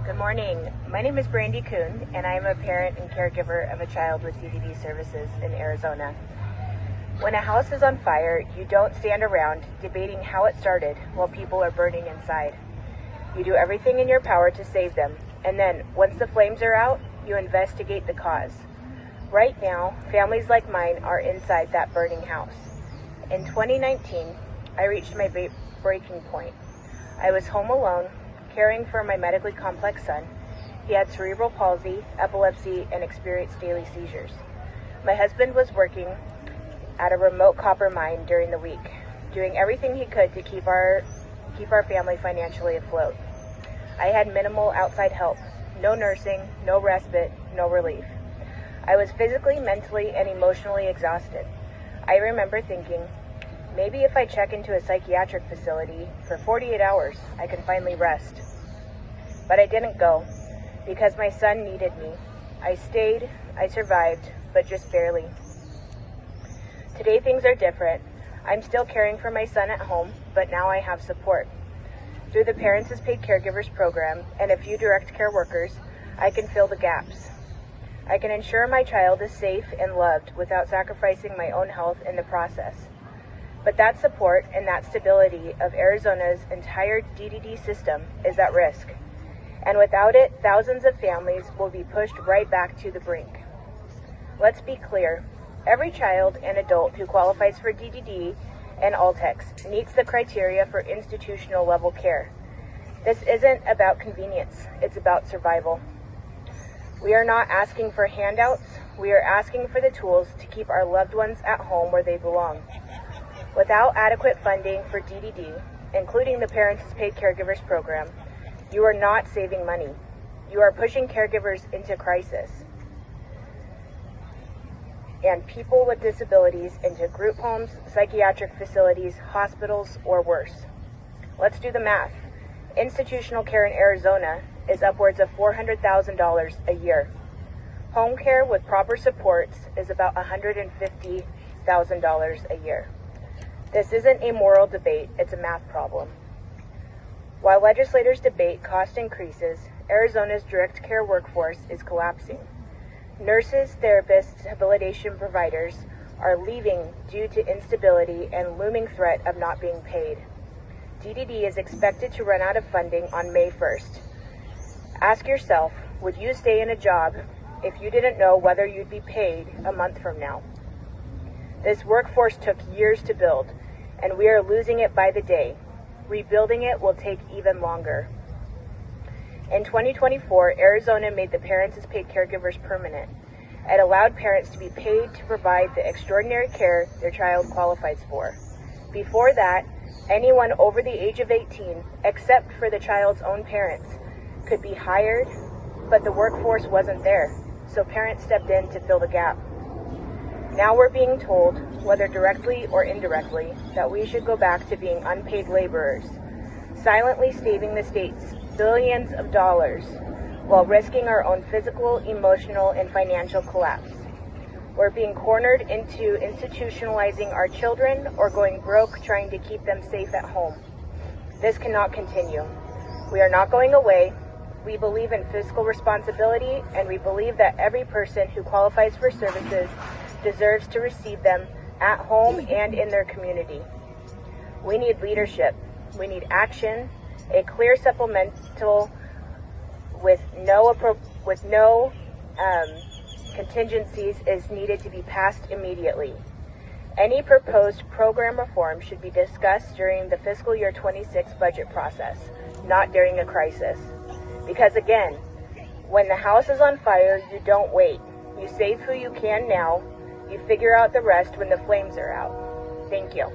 Good morning. My name is Brandi Coon, and I am a parent and caregiver of a child with DDD services in Arizona. When a house is on fire, you don't stand around debating how it started while people are burning inside. You do everything in your power to save them, and then, once the flames are out, you investigate the cause. Right now, families like mine are inside that burning house. In 2019, I reached my breaking point. I was home alone, caring for my medically complex son. He had cerebral palsy, epilepsy, and experienced daily seizures. My husband was working at a remote copper mine during the week, doing everything he could to keep our family financially afloat. I had minimal outside help, no nursing, no respite, no relief. I was physically, mentally, and emotionally exhausted. I remember thinking, maybe if I check into a psychiatric facility for 48 hours, I can finally rest. But I didn't go, because my son needed me. I stayed, I survived, but just barely. Today things are different. I'm still caring for my son at home, but now I have support. Through the Parents as Paid Caregivers program and a few direct care workers, I can fill the gaps. I can ensure my child is safe and loved without sacrificing my own health in the process. But that support and that stability of Arizona's entire DDD system is at risk. And without it, thousands of families will be pushed right back to the brink. Let's be clear. Every child and adult who qualifies for DDD and Altex meets the criteria for institutional level care. This isn't about convenience, it's about survival. We are not asking for handouts, we are asking for the tools to keep our loved ones at home where they belong. Without adequate funding for DDD, including the Parents as Paid Caregivers program, you are not saving money. You are pushing caregivers into crisis and people with disabilities into group homes, psychiatric facilities, hospitals, or worse. Let's do the math. Institutional care in Arizona is upwards of $400,000 a year. Home care with proper supports is about $150,000 a year. This isn't a moral debate, it's a math problem. While legislators debate cost increases, Arizona's direct care workforce is collapsing. Nurses, therapists, rehabilitation providers are leaving due to instability and looming threat of not being paid. DDD is expected to run out of funding on May 1st. Ask yourself, would you stay in a job if you didn't know whether you'd be paid a month from now? This workforce took years to build, and we are losing it by the day. Rebuilding it will take even longer. In 2024, Arizona made the Parents as Paid Caregivers permanent. It allowed parents to be paid to provide the extraordinary care their child qualifies for. Before that, anyone over the age of 18, except for the child's own parents, could be hired, but the workforce wasn't there, so parents stepped in to fill the gap. Now we're being told, whether directly or indirectly, that we should go back to being unpaid laborers, silently saving the states billions of dollars while risking our own physical, emotional, and financial collapse. We're being cornered into institutionalizing our children or going broke trying to keep them safe at home. This cannot continue. We are not going away. We believe in fiscal responsibility, and we believe that every person who qualifies for services deserves to receive them at home and in their community. We need leadership. We need action. A clear supplemental with no contingencies is needed to be passed immediately. Any proposed program reform should be discussed during the fiscal year 26 budget process, not during a crisis. Because again, when the house is on fire, you don't wait. You save who you can now. You figure out the rest when the flames are out. Thank you.